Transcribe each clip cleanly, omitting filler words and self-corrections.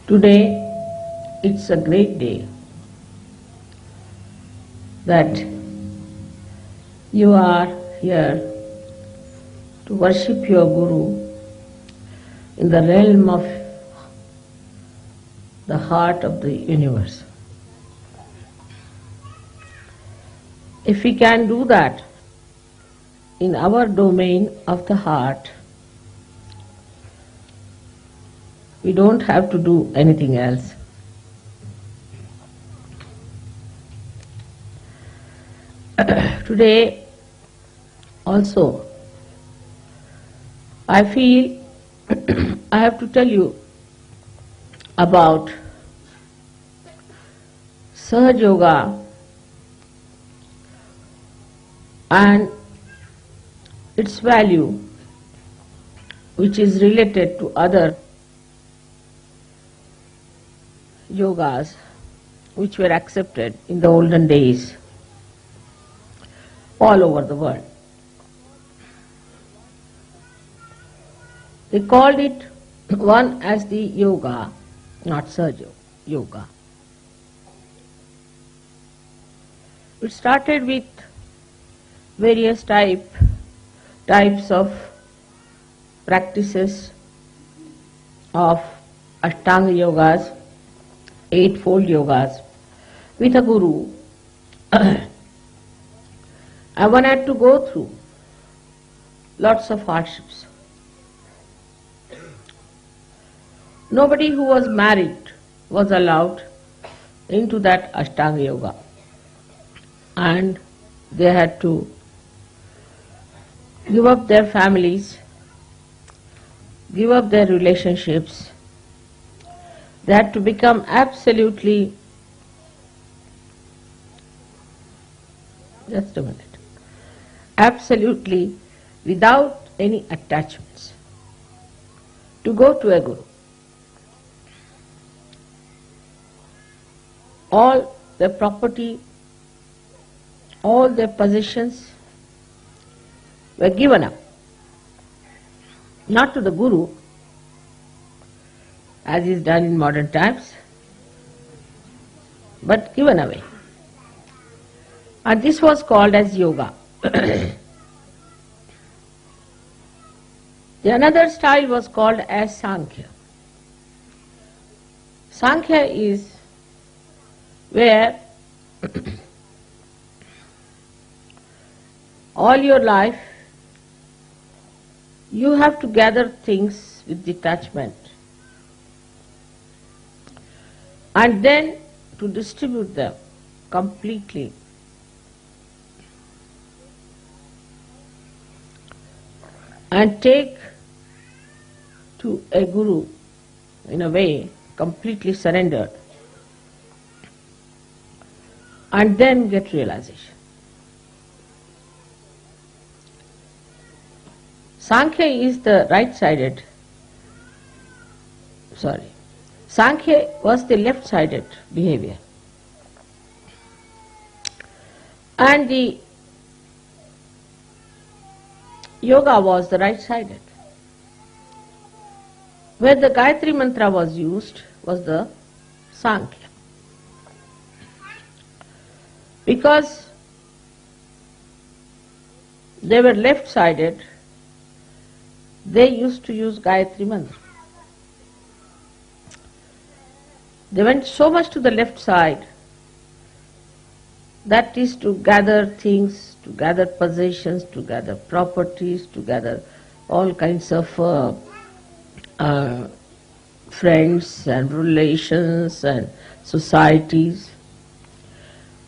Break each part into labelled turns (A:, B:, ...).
A: Today it's a great day that you are here to worship your Guru in the realm of the heart of the universe. If we can do that in our domain of the heart, we don't have to do anything else. Today also I feel I have to tell you about Sahaja Yoga and its value, which is related to other yogas which were accepted in the olden days all over the world. They called it one as the yoga, not Sahaja Yoga. It started with various types of practices of Ashtanga yogas, eightfold yogas, with a guru. I one had to go through lots of hardships. Nobody who was married was allowed into that Ashtanga yoga, and they had to give up their families, give up their relationships. They had to become absolutely, just a minute, absolutely without any attachments to go to a guru. All their property, all their possessions were given up, not to the guru, as is done in modern times, but given away. And this was called as yoga. The another style was called as Sankhya. Sankhya is where all your life you have to gather things with detachment and then to distribute them completely. And take to a guru, in a way, completely surrendered, and then get realization. Sankhya is the right-sided, Sankhya was the left-sided behavior. And the yoga was the right-sided. Where the Gayatri mantra was used was the Sankhya. Because they were left-sided, they used to use Gayatri mantra. They went so much to the left side, that is to gather things, to gather possessions, to gather properties, to gather all kinds of friends and relations and societies,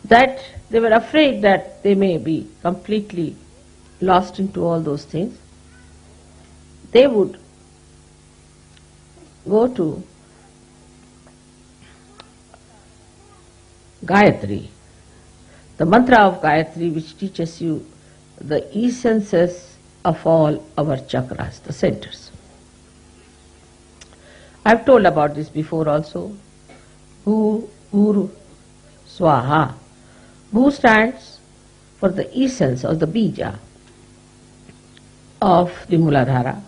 A: that they were afraid that they may be completely lost into all those things. They would go to Gayatri, the mantra of Gayatri, which teaches you the essences of all our chakras, the centers. I've told about this before also. Bhu, Uru, Swaha. Bhu stands for the essence or the bija of the Muladhara.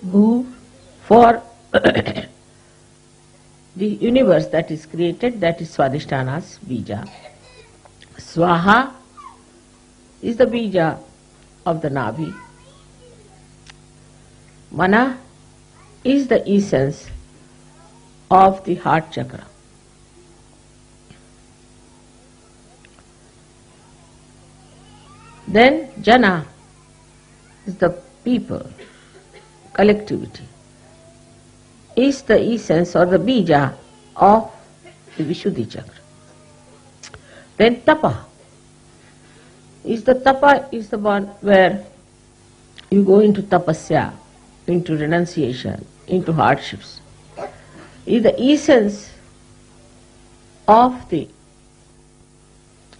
A: Bhu for the universe that is created, that is Swadhisthana's bija. Swaha is the bija of the Navi. Mana is the essence of the heart chakra. Then Jana is the people, collectivity, is the essence or the bija of the Vishuddhi chakra. Then Tapa is the one where you go into tapasya, into renunciation, into hardships. Is the essence of the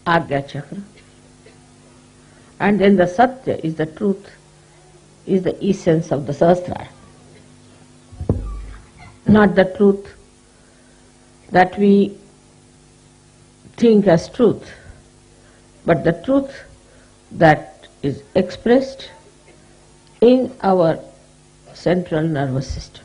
A: Agya chakra. And then the Satya is the truth, is the essence of the Sahasrara. Not the truth that we think as truth, but the truth that is expressed in our central nervous system.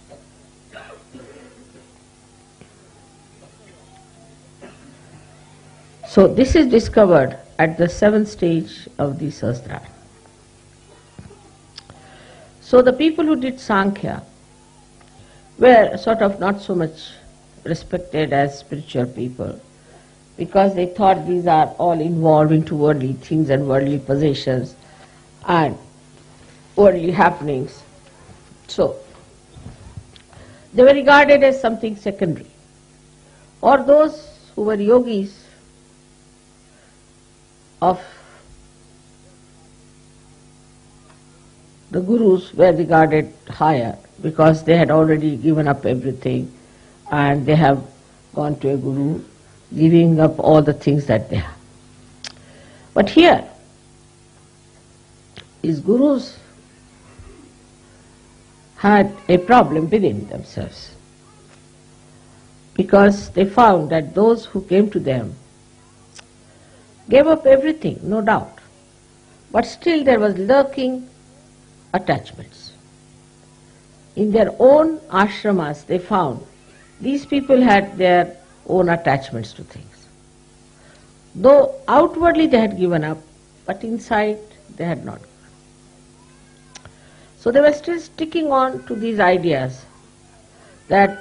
A: So this is discovered at the 7th stage of the Sahasrara. So the people who did Sankhya were sort of not so much respected as spiritual people, because they thought these are all involved into worldly things and worldly possessions and worldly happenings. So they were regarded as something secondary. Or those who were yogis of the gurus were regarded higher, because they had already given up everything and they have gone to a guru, giving up all the things that they have. But here, these gurus had a problem within themselves, because they found that those who came to them gave up everything, no doubt, but still there was lurking attachments. In their own ashramas they found these people had their own attachments to things. Though outwardly they had given up, but inside they had not. So they were still sticking on to these ideas that,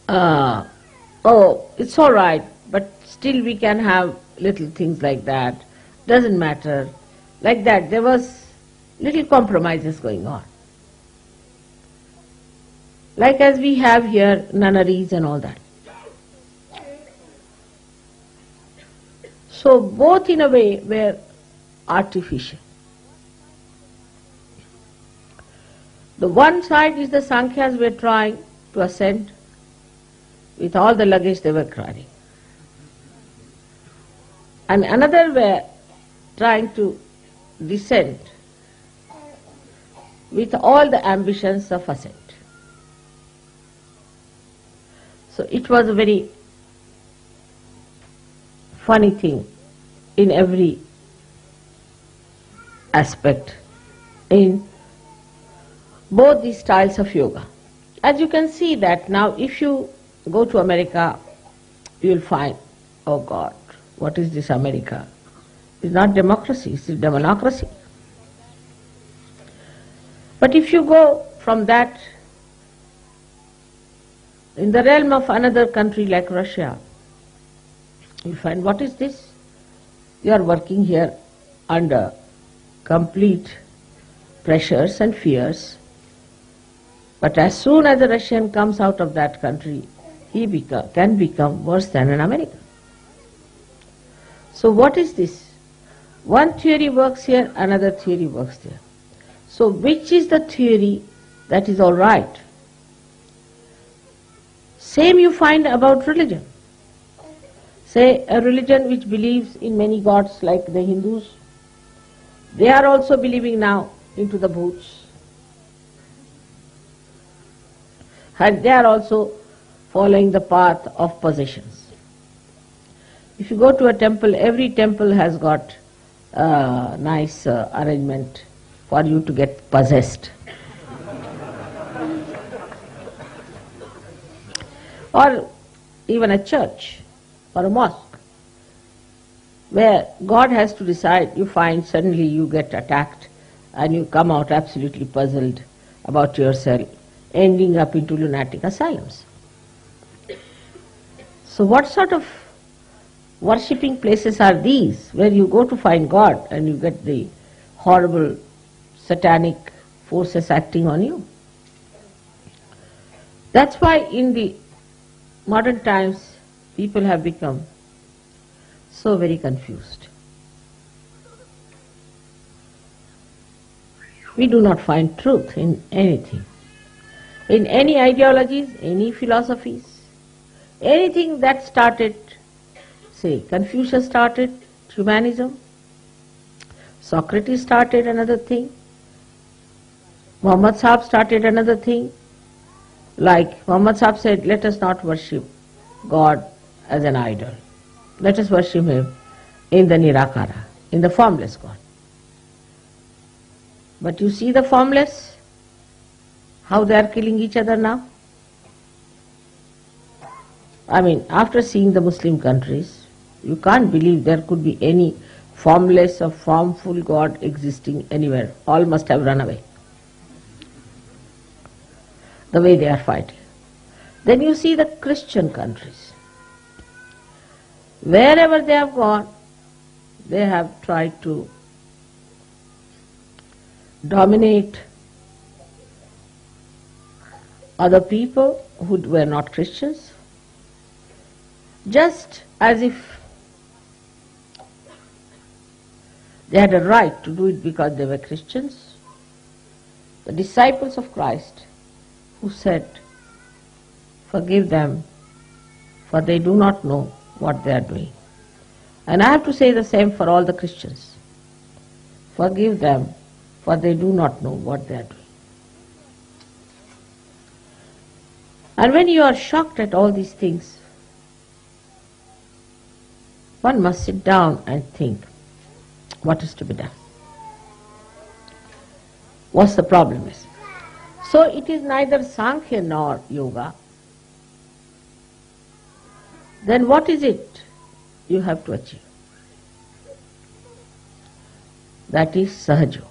A: oh, it's all right, but still we can have little things like that, doesn't matter. Like that, there was little compromises going on. Like as we have here nunneries and all that. So both in a way were artificial. The one side is the Sankhyas were trying to ascend. With all the luggage they were carrying. And another were trying to descend with all the ambitions of ascent. So it was a very funny thing in every aspect in both these styles of yoga. As you can see that now if you go to America, you will find, oh God, what is this America? It's not democracy, it's demonocracy. But if you go from that in the realm of another country like Russia, you find, what is this? You are working here under complete pressures and fears. But as soon as a Russian comes out of that country, he can become worse than an American. So what is this? One theory works here, another theory works there. So which is the theory that is all right? Same you find about religion. Say a religion which believes in many gods like the Hindus, they are also believing now into the bhoots. And they are also following the path of possessions. If you go to a temple, every temple has got a nice arrangement for you to get possessed. or even a church or a mosque, where God has to decide, you find suddenly you get attacked and you come out absolutely puzzled about yourself, ending up into lunatic asylums. So what sort of worshipping places are these, where you go to find God and you get the horrible satanic forces acting on you? That's why in the modern times people have become so very confused. We do not find truth in anything, in any ideologies, any philosophies, anything that started, say, Confucius started humanism, Socrates started another thing, Muhammad Sahib started another thing. Like Muhammad Sahib said, let us not worship God as an idol. Let us worship Him in the Nirakara, in the formless God. But you see the formless, how they are killing each other now? I mean, after seeing the Muslim countries, you can't believe there could be any formless or formful God existing anywhere. All must have run away, the way they are fighting. Then you see the Christian countries. Wherever they have gone, they have tried to dominate other people who were not Christians, just as if they had a right to do it because they were Christians. The disciples of Christ who said, forgive them, for they do not know what they are doing. And I have to say the same for all the Christians. Forgive them, for they do not know what they are doing. And when you are shocked at all these things, one must sit down and think, what is to be done? What's the problem is? So it is neither Sankhya nor Yoga. Then what is it you have to achieve? That is Sahaja Yoga.